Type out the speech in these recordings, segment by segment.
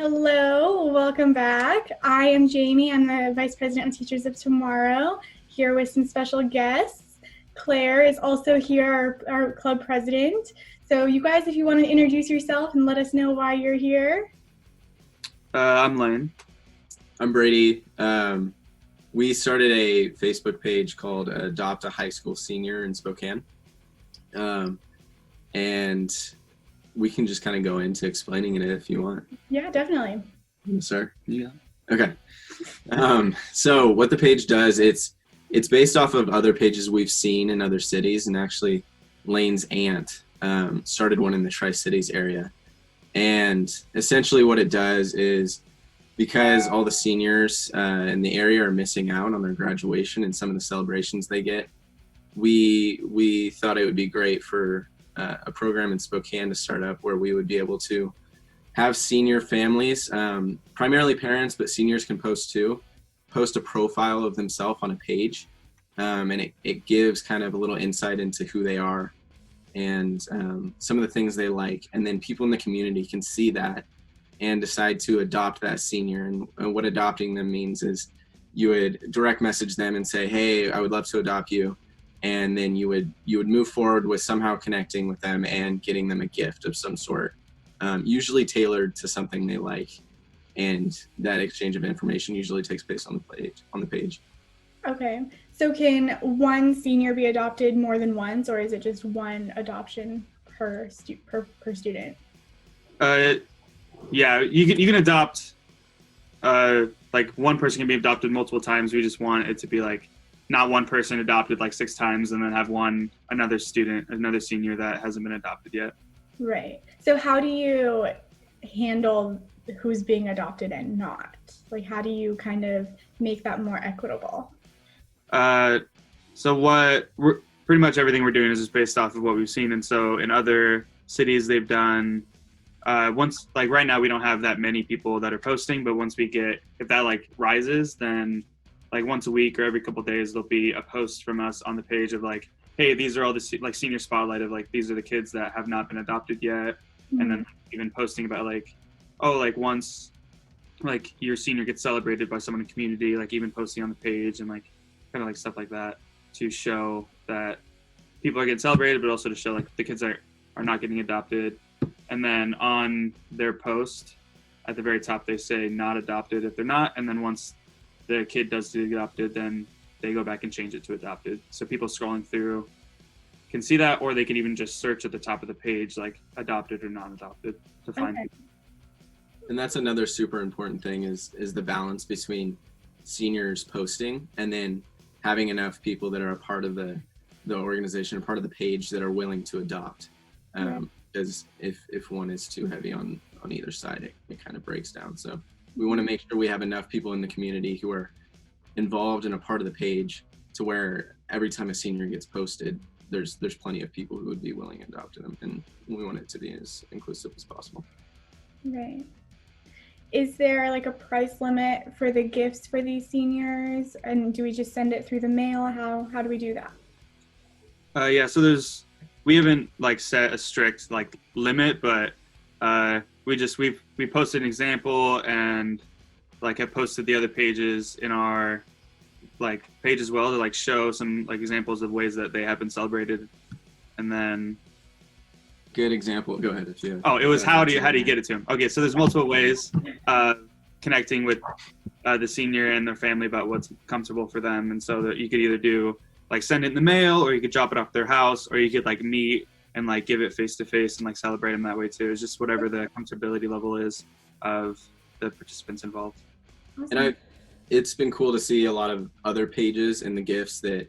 Hello, welcome back. I am Jamie. I'm the Vice President of Teachers of Tomorrow, here with some special guests. Claire is also here, our club president. So you guys, if you want to introduce yourself and let us know why you're here. I'm Layne. I'm Brady. We started a Facebook page called Adopt a High School Senior in Spokane. And we can just kind of go into explaining it if you want. Yeah, definitely. Yes, sir. Yeah. Okay. So what the page does, it's based off of other pages we've seen in other cities, and actually Layne's aunt started one in the Tri-Cities area. And essentially what it does is, because all the seniors in the area are missing out on their graduation and some of the celebrations they get, we thought it would be great for a program in Spokane to start up where we would be able to have senior families, primarily parents, but seniors can post a profile of themselves on a page. And it gives kind of a little insight into who they are and some of the things they like. And then people in the community can see that and decide to adopt that senior. And what adopting them means is you would direct message them and say, hey, I would love to adopt you. And then you would move forward with somehow connecting with them and getting them a gift of some sort, usually tailored to something they like. And that exchange of information usually takes place on the page. Okay. So can one senior be adopted more than once, or is it just one adoption per student? Yeah, you can adopt. Like one person can be adopted multiple times. We just want it to be like not one person adopted like 6 times and then have another senior that hasn't been adopted yet. Right. So how do you handle who's being adopted and not? Like, how do you kind of make that more equitable? So pretty much everything we're doing is just based off of what we've seen. And so in other cities, they've done once, like right now we don't have that many people that are posting, but once if that like rises, then like once a week or every couple of days, there'll be a post from us on the page of like, hey, these are all the like senior spotlight of like, these are the kids that have not been adopted yet. Mm-hmm. And then even posting about like, oh, like once like your senior gets celebrated by someone in the community, like even posting on the page and like kind of like stuff like that to show that people are getting celebrated, but also to show like the kids that are not getting adopted. And then on their post at the very top, they say not adopted if they're not. And then once the kid does get adopted, then they go back and change it to adopted. So people scrolling through can see that, or they can even just search at the top of the page, like adopted or non-adopted to find people. And that's another super important thing is the balance between seniors posting and then having enough people that are a part of the organization, a part of the page that are willing to adopt. Because if one is too heavy on either side, it kind of breaks down. So we want to make sure we have enough people in the community who are involved in a part of the page to where every time a senior gets posted, there's plenty of people who would be willing to adopt them, and we want it to be as inclusive as possible. Right. Is there like a price limit for the gifts for these seniors, and do we just send it through the mail? How do we do that? Yeah, so we haven't like set a strict like limit, but we posted an example and like have posted the other pages in our like page as well to like show some like examples of ways that they have been celebrated. And then good example, go ahead if you it was how do you get it to them? Okay, so there's multiple ways connecting with the senior and their family about what's comfortable for them. And so that you could either do like send it in the mail, or you could drop it off their house, or you could like meet and like give it face to face and like celebrate them that way too. It's just whatever the comfortability level is of the participants involved. Awesome. And it's been cool to see a lot of other pages and the gifts that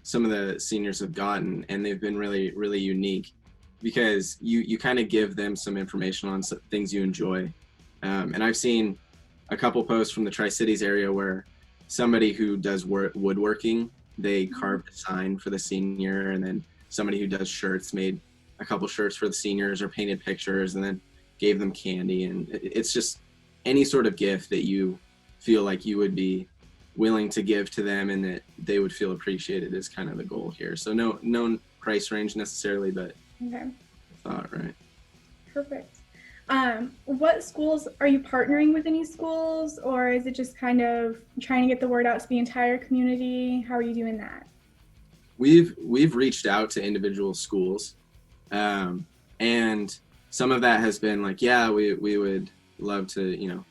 some of the seniors have gotten, and they've been really, really unique because you kind of give them some information on some things you enjoy. And I've seen a couple posts from the Tri-Cities area where somebody who does woodworking, they carved a sign for the senior, and then somebody who does shirts made a couple shirts for the seniors or painted pictures and then gave them candy. And it's just any sort of gift that you feel like you would be willing to give to them and that they would feel appreciated is kind of the goal here. So no price range necessarily, but okay. I thought, right. Perfect. What schools are you partnering with? Any schools, or is it just kind of trying to get the word out to the entire community? How are you doing that? We've reached out to individual schools, and some of that has been like, yeah, we would love to,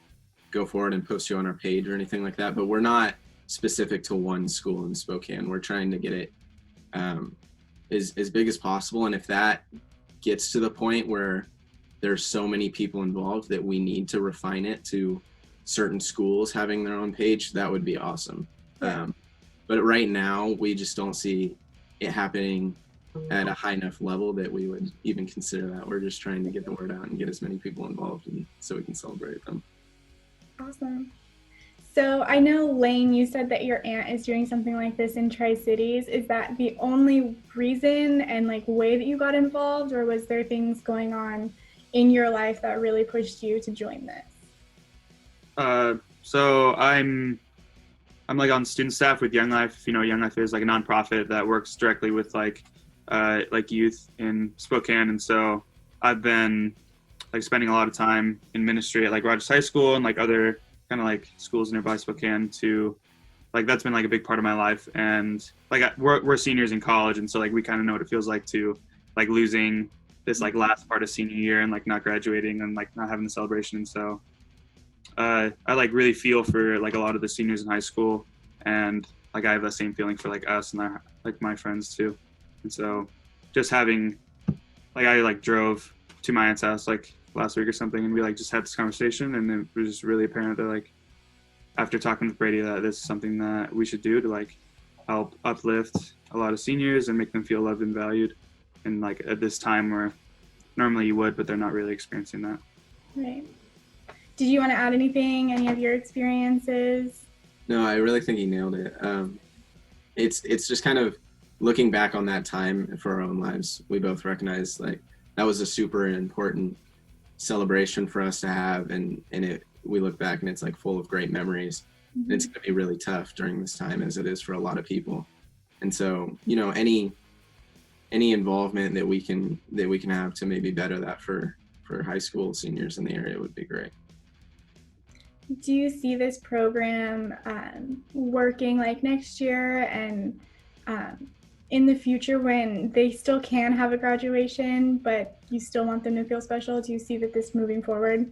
go forward and post you on our page or anything like that. But we're not specific to one school in Spokane. We're trying to get it as big as possible. And if that gets to the point where there's so many people involved that we need to refine it to certain schools having their own page, that would be awesome. Yeah. But right now, we just don't see it happening at a high enough level that we would even consider that. We're just trying to get the word out and get as many people involved, and so we can celebrate them. Awesome. So I know, Layne, you said that your aunt is doing something like this in Tri-Cities. Is that the only reason and way that you got involved, or was there things going on in your life that really pushed you to join this? So I'm on student staff with Young Life. Young Life is a nonprofit that works directly with youth in Spokane, and so I've been spending a lot of time in ministry at Rogers High School and other kind of schools nearby Spokane to that's been a big part of my life. And we're seniors in college, and so we kind of know what it feels like to losing this last part of senior year and not graduating and not having the celebration. And so I really feel for a lot of the seniors in high school, and I have that same feeling for us and our, my friends too. And so just having I drove to my aunt's house last week or something, and we just had this conversation, and it was just really apparent that after talking with Brady that this is something that we should do to help uplift a lot of seniors and make them feel loved and valued, and at this time where normally you would, but they're not really experiencing that. Right. Did you want to add anything, any of your experiences? No, I really think he nailed it. It's just kind of looking back on that time for our own lives. We both recognize that was a super important celebration for us to have, and we look back and it's full of great memories. Mm-hmm. And it's going to be really tough during this time, as it is for a lot of people. And so any involvement that we can have to maybe better that for high school seniors in the area would be great. Do you see this program working next year and in the future when they still can have a graduation, but you still want them to feel special? Do you see that this moving forward?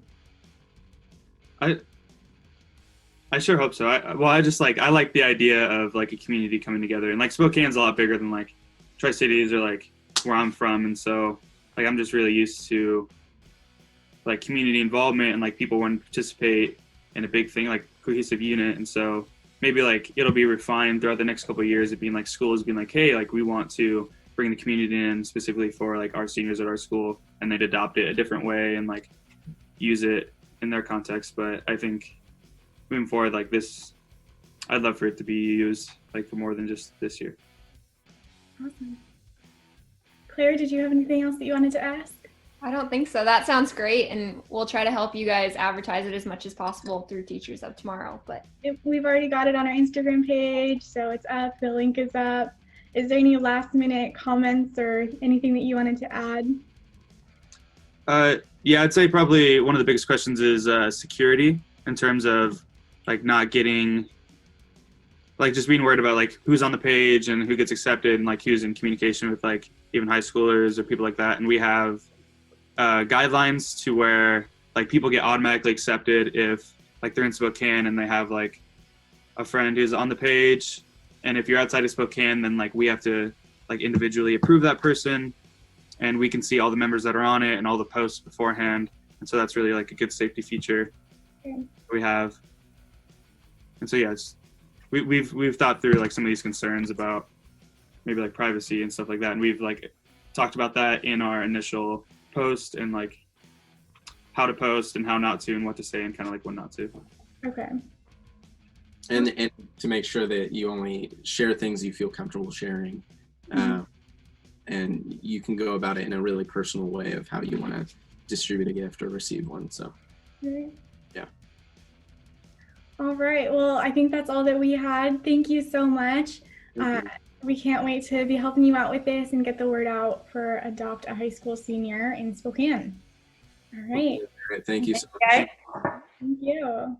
I sure hope so. I like the idea of a community coming together, and Spokane's a lot bigger than Tri-Cities or where I'm from, and so I'm just really used to community involvement and people want to participate in a big thing, cohesive unit. And so maybe it'll be refined throughout the next couple of years. It being schools being hey, we want to bring the community in specifically for our seniors at our school, and they'd adopt it a different way and use it in their context. But I think moving forward, this, I'd love for it to be used for more than just this year. Awesome. Claire, did you have anything else that you wanted to ask? I don't think so. That sounds great, and we'll try to help you guys advertise it as much as possible through Teachers of Tomorrow. But we've already got it on our Instagram page, so it's up. The link is up. Is there any last-minute comments or anything that you wanted to add? Yeah, I'd say probably one of the biggest questions is security, in terms of not getting just being worried about who's on the page and who gets accepted and who's in communication with even high schoolers or people like that. And we have guidelines to where people get automatically accepted if they're in Spokane and they have a friend who's on the page. And if you're outside of Spokane, then we have to individually approve that person, and we can see all the members that are on it and all the posts beforehand. And so that's really a good safety feature we have. And so yeah, we've thought through some of these concerns about maybe privacy and stuff like that, and we've talked about that in our initial post and how to post and how not to and what to say and kind of when not to. Okay. And to make sure that you only share things you feel comfortable sharing, and you can go about it in a really personal way of how you want to distribute a gift or receive one. So right. Yeah. All right, well, I think that's all that we had. Thank you so much. We can't wait to be helping you out with this and get the word out for Adopt a High School Senior in Spokane. All right. Great. Thank you so Okay. much. Thank you.